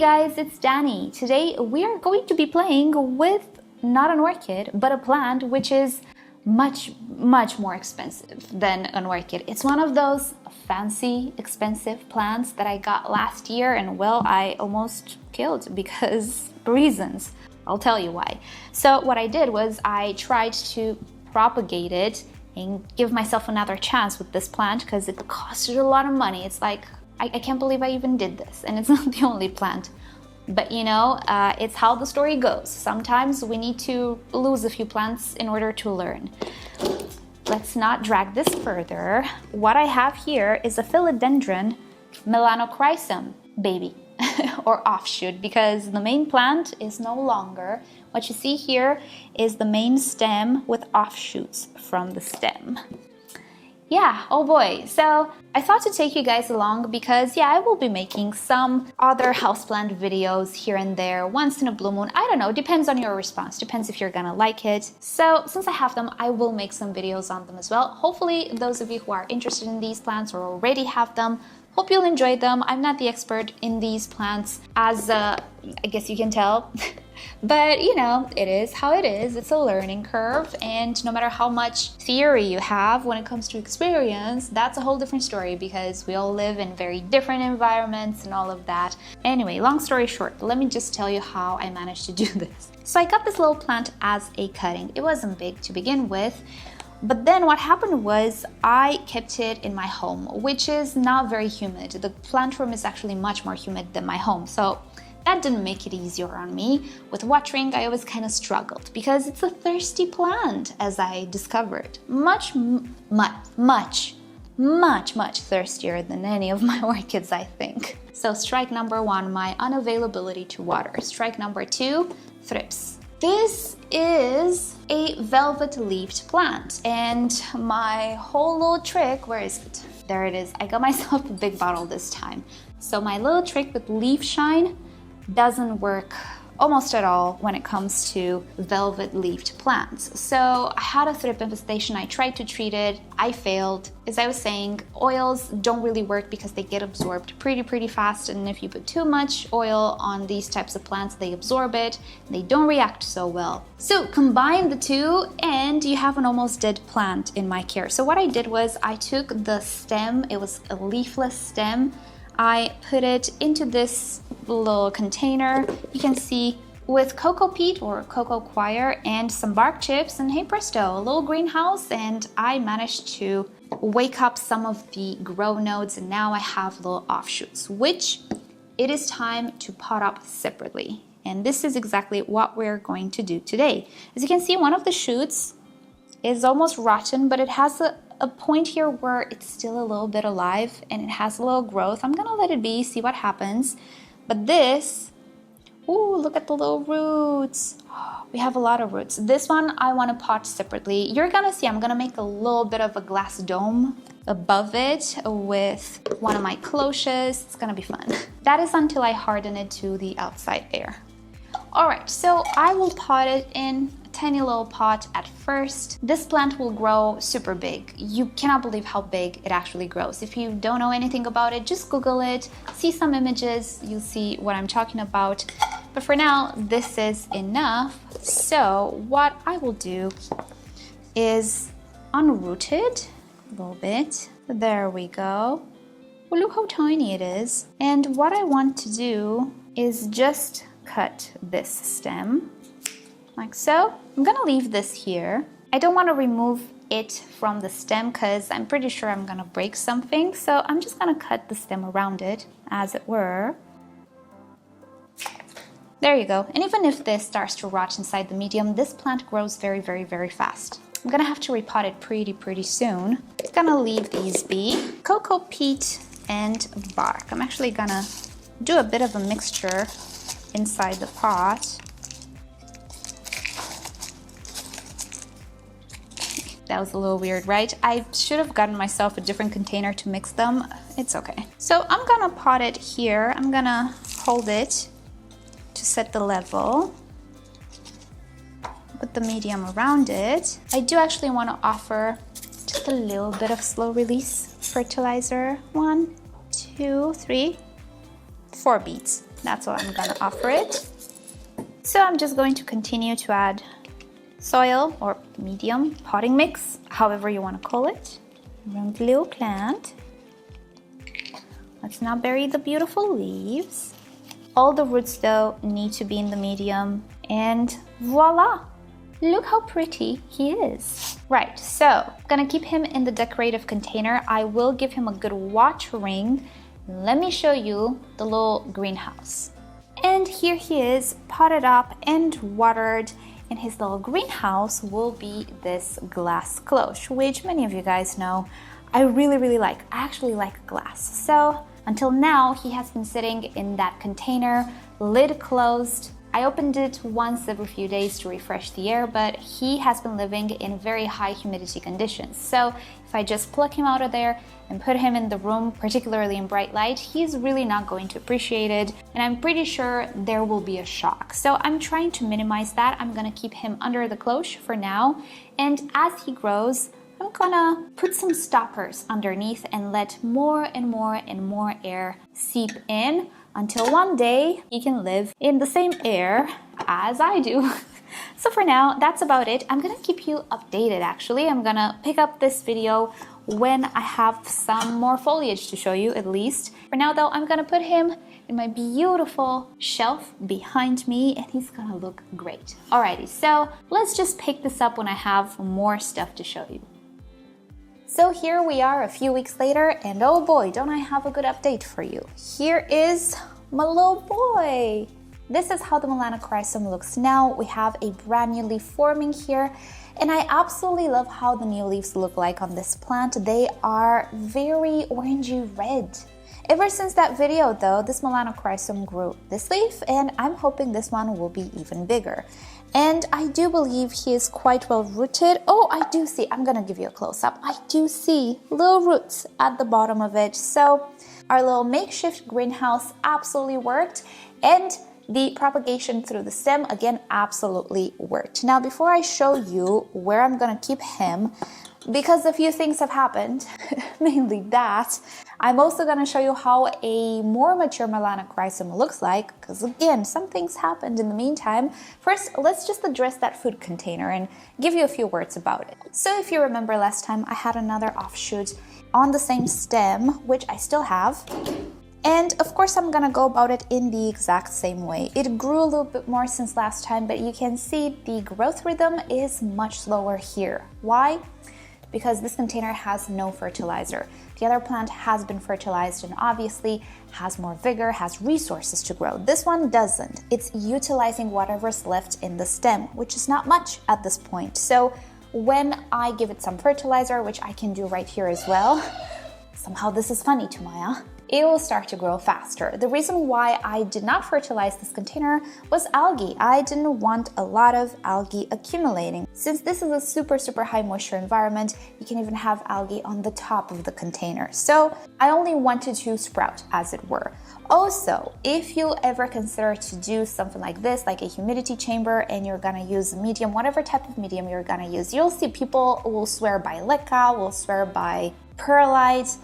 guys, it's Danny. Today we are going to be playing with not an orchid, but a plant which is much more expensive than an orchid. It's one of those fancy, expensive plants that I got last year, and well, I almost killed because reasons. I'll tell you why. So what I did was I tried to propagate it and give myself another chance with this plant because it costed a lot of money. It's like, I can't believe I even did this, and it's not the only plant. But you know, it's how the story goes. Sometimes we need to lose a few plants in order to learn. Let's not drag this further. What I have here is a Philodendron melanochrysum baby or offshoot, because the main plant is no longer. What you see here is the main stem with offshoots from the stem. Yeah, oh boy. So I thought to take you guys along because I will be making some other houseplant videos here and there once in a blue moon. I don't know, depends on your response, depends if you're gonna like it. So since I have them, I will make some videos on them as well. Hopefully those of you who are interested in these plants or already have them, hope you'll enjoy them. I'm not the expert in these plants, as I guess you can tell. But you know, it is how it is. It's a learning curve, and no matter how much theory you have, when it comes to experience, that's a whole different story because we all live in very different environments and all of that. Anyway, long story short, let me just tell you how I managed to do this. So I got this little plant as a cutting. It wasn't big to begin with, but then what happened was I kept it in my home, which is not very humid. The plant room is actually much more humid than my home, so that didn't make it easier on me. With watering, I always kind of struggled because it's a thirsty plant, as I discovered. Much thirstier than any of my orchids, I think. So strike number one, my unavailability to water. Strike number two, thrips. This is a velvet-leafed plant, and my whole little trick, where is it? There it is. I got myself a big bottle this time. So my little trick with leaf shine doesn't work almost at all when it comes to velvet-leafed plants. So I had a thrip infestation. I tried to treat it. I failed. As I was saying, oils don't really work because they get absorbed pretty fast, and if you put too much oil on these types of plants, they absorb it. They don't react so well. So combine the two and you have an almost dead plant in my care. So what I did was I took the stem. It was a leafless stem. I put it into this little container. You can see with cocoa peat or cocoa coir and some bark chips, and hey presto, a little greenhouse, and I managed to wake up some of the grow nodes, and now I have little offshoots, which it is time to pot up separately. And this is exactly what we're going to do today. As you can see, one of the shoots is almost rotten, but it has a point here where it's still a little bit alive and it has a little growth. I'm gonna let it be, see what happens. But this, ooh, look at the little roots. We have a lot of roots. This one I want to pot separately. You're gonna see I'm gonna make a little bit of a glass dome above it with one of my cloches. It's gonna be fun. That is until I harden it to the outside air. All right, so I will pot it in tiny little pot at first. This plant will grow super big. You cannot believe how big it actually grows. If you don't know anything about it, just Google it, see some images, you'll see what I'm talking about. But for now, this is enough. So what I will do is unroot it a little bit. There we go. Well, look how tiny it is. And what I want to do is just cut this stem like so. I'm gonna leave this here. I don't want to remove it from the stem because I'm pretty sure I'm gonna break something. So I'm just gonna cut the stem around it, as it were. There you go. And even if this starts to rot inside the medium, this plant grows very fast. I'm gonna have to repot it pretty soon. Just gonna leave these be. Cocoa peat and bark. I'm actually gonna do a bit of a mixture inside the pot. That was a little weird, right? I should have gotten myself a different container to mix them. It's okay. So I'm gonna pot it here. I'm gonna hold it to set the level. Put the medium around it. I do actually want to offer just a little bit of slow release fertilizer. 1, 2, 3, 4 beads. That's what I'm gonna offer it. So I'm just going to continue to add soil or medium potting mix, however you want to call it, around the little plant. Let's not bury the beautiful leaves. All the roots though need to be in the medium, and voila! Look how pretty he is. Right, so I'm gonna keep him in the decorative container. I will give him a good watering. Let me show you the little greenhouse. And here he is, potted up and watered, and his little greenhouse will be this glass cloche, which many of you guys know I really like. I actually like glass. So until now, he has been sitting in that container, lid closed. I opened it once every few days to refresh the air, but he has been living in very high humidity conditions. So if I just pluck him out of there and put him in the room, particularly in bright light, he's really not going to appreciate it. And I'm pretty sure there will be a shock. So I'm trying to minimize that. I'm gonna keep him under the cloche for now. And as he grows, I'm gonna put some stoppers underneath and let more and more air seep in until one day he can live in the same air as I do. So for now, that's about it. I'm gonna keep you updated actually. I'm gonna pick up this video when I have some more foliage to show you at least. For now though, I'm gonna put him in my beautiful shelf behind me and he's gonna look great. Alrighty, so let's just pick this up when I have more stuff to show you. So here we are a few weeks later, and oh boy, don't I have a good update for you. Here is my little boy. This is how the melanochrysum looks now. We have a brand new leaf forming here, and I absolutely love how the new leaves look like on this plant. They are very orangey red. Ever since that video though, this melanochrysum grew this leaf, and I'm hoping this one will be even bigger. And I do believe he is quite well rooted. Oh, I do see, I'm gonna give you a close-up. I do see little roots at the bottom of it. So our little makeshift greenhouse absolutely worked, and the propagation through the stem again absolutely worked. Now before I show you where I'm gonna keep him, because a few things have happened, mainly that, I'm also gonna show you how a more mature melanochrysum looks like, because again, some things happened in the meantime. First, let's just address that food container and give you a few words about it. So if you remember last time, I had another offshoot on the same stem, which I still have. And of course, I'm gonna go about it in the exact same way. It grew a little bit more since last time, but you can see the growth rhythm is much slower here. Why? Because this container has no fertilizer. The other plant has been fertilized and obviously has more vigor, has resources to grow. This one doesn't. It's utilizing whatever's left in the stem, which is not much at this point. So when I give it some fertilizer, which I can do right here as well, somehow this is funny to Maya, it will start to grow faster. The reason why I did not fertilize this container was algae. I didn't want a lot of algae accumulating. Since this is a super high moisture environment, you can even have algae on the top of the container. So I only wanted to sprout, as it were. Also, if you ever consider to do something like this, like a humidity chamber, and you're gonna use medium, whatever type of medium you're gonna use, you'll see people will swear by leca, will swear by perlite.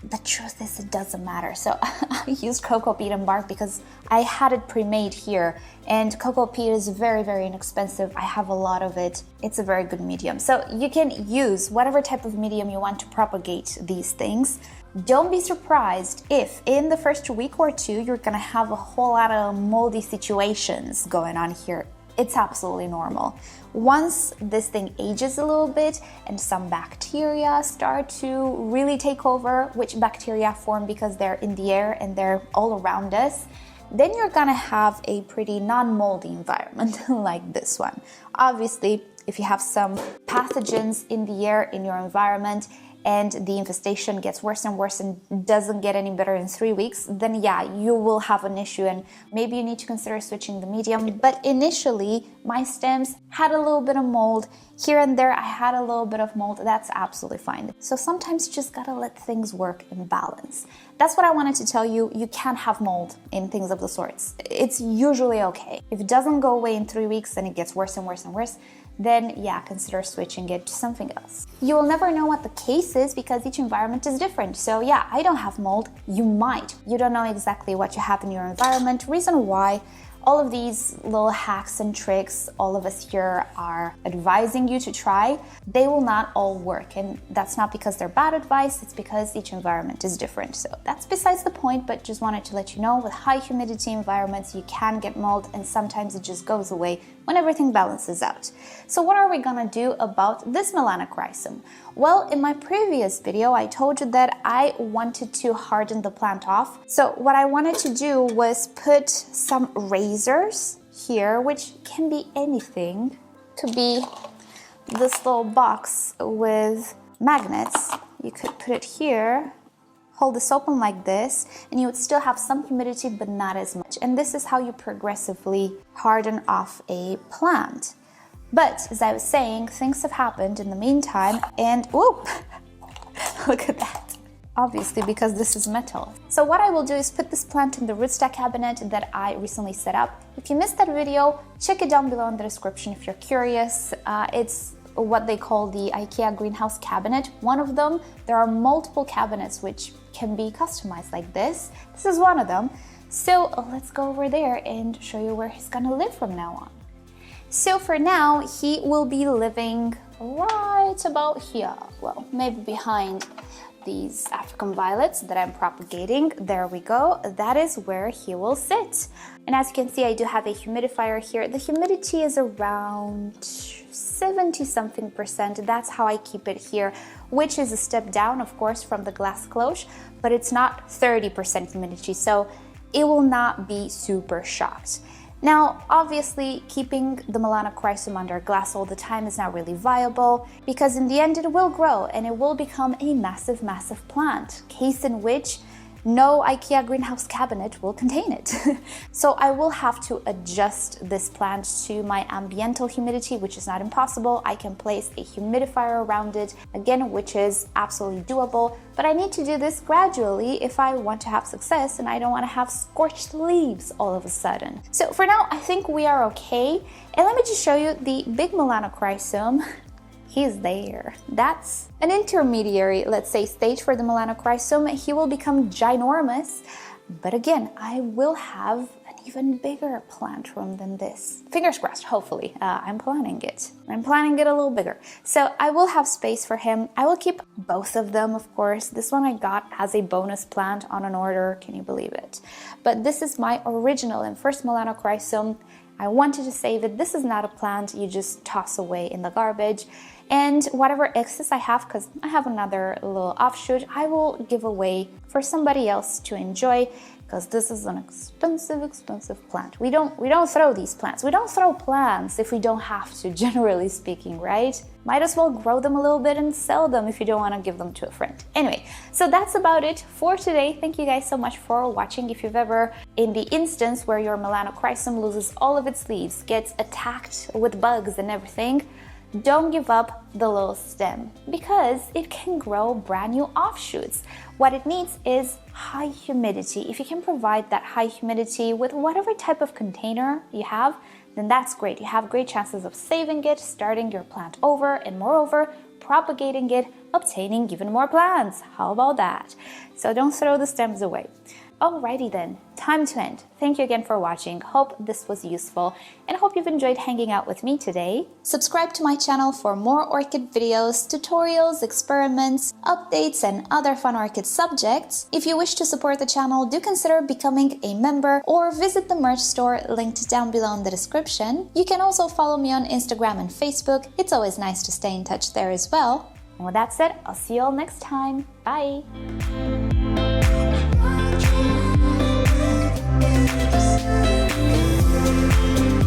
The truth is, it doesn't matter. So I used cocoa peat and bark because I had it pre-made here, and cocoa peat is very inexpensive. I have a lot of it. It's a very good medium. So you can use whatever type of medium you want to propagate these things. Don't be surprised if in the first week or two you're gonna have a whole lot of moldy situations going on here. It's absolutely normal. Once this thing ages a little bit and some bacteria start to really take over, which bacteria form because they're in the air and they're all around us, then you're gonna have a pretty non-moldy environment like this one. Obviously, if you have some pathogens in the air in your environment and the infestation gets worse and worse and doesn't get any better in 3 weeks, then yeah, you will have an issue and maybe you need to consider switching the medium. But initially, my stems had a little bit of mold. Here and there, I had a little bit of mold. That's absolutely fine. So sometimes you just gotta let things work in balance. That's what I wanted to tell you. You can't have mold in things of the sorts. It's usually okay. If it doesn't go away in 3 weeks and it gets worse and worse and worse, then yeah, consider switching it to something else. You will never know what the case is because each environment is different. So yeah, I don't have mold, you might. You don't know exactly what you have in your environment. Reason why all of these little hacks and tricks all of us here are advising you to try, they will not all work. And that's not because they're bad advice, it's because each environment is different. So that's besides the point, but just wanted to let you know with high humidity environments, you can get mold and sometimes it just goes away when everything balances out. So what are we gonna do about this melanochrysum? Well, in my previous video, I told you that I wanted to harden the plant off. So what I wanted to do was put some razors here, which can be anything. Could be this little box with magnets. You could put it here, hold this open like this, and you would still have some humidity, but not as much. And this is how you progressively harden off a plant. But as I was saying, things have happened in the meantime, and whoop, look at that. Obviously, because this is metal. So what I will do is put this plant in the rootstock cabinet that I recently set up. If you missed that video, check it down below in the description if you're curious. It's what they call the IKEA greenhouse cabinet. One of them, there are multiple cabinets which can be customized like this. This is one of them. So let's go over there and show you where he's gonna live from now on. So for now, he will be living right about here. Well, maybe behind these African violets that I'm propagating. There we go. That is where he will sit. And as you can see, I do have a humidifier here. The humidity is around 70-something%. That's how I keep it here, which is a step down, of course, from the glass cloche, but it's not 30% humidity, so it will not be super shocked. Now, obviously, keeping the melanochrysum under glass all the time is not really viable because in the end it will grow and it will become a massive, massive plant, case in which no IKEA greenhouse cabinet will contain it. So I will have to adjust this plant to my ambiental humidity, which is not impossible. I can place a humidifier around it, again, which is absolutely doable, but I need to do this gradually if I want to have success and I don't want to have scorched leaves all of a sudden. So for now, I think we are okay. And let me just show you the big melanochrysum. He's there. That's an intermediary, let's say, stage for the melanochrysum. He will become ginormous, but again, I will have an even bigger plant room than this. Fingers crossed, hopefully. I'm planning it. I'm planning it a little bigger. So I will have space for him. I will keep both of them, of course. This one I got as a bonus plant on an order. Can you believe it? But this is my original and first melanochrysum. I wanted to save it. This is not a plant you just toss away in the garbage. And whatever excess I have, because I have another little offshoot, I will give away for somebody else to enjoy, because this is an expensive, expensive plant. We don't throw these plants. We don't throw plants if we don't have to, generally speaking, right? Might as well grow them a little bit and sell them if you don't want to give them to a friend. Anyway, so that's about it for today. Thank you guys so much for watching. If you've ever, in the instance where your melanochrysum loses all of its leaves, gets attacked with bugs and everything, don't give up the little stem because it can grow brand new offshoots. What it needs is high humidity. If you can provide that high humidity with whatever type of container you have, then that's great. You have great chances of saving it, starting your plant over, and moreover, propagating it, obtaining even more plants. How about that? So don't throw the stems away. Alrighty then, time to end. Thank you again for watching. Hope this was useful and hope you've enjoyed hanging out with me today. Subscribe to my channel for more orchid videos, tutorials, experiments, updates, and other fun orchid subjects. If you wish to support the channel, do consider becoming a member or visit the merch store linked down below in the description. You can also follow me on Instagram and Facebook. It's always nice to stay in touch there as well. And with that said, I'll see you all next time. Bye! Thank you.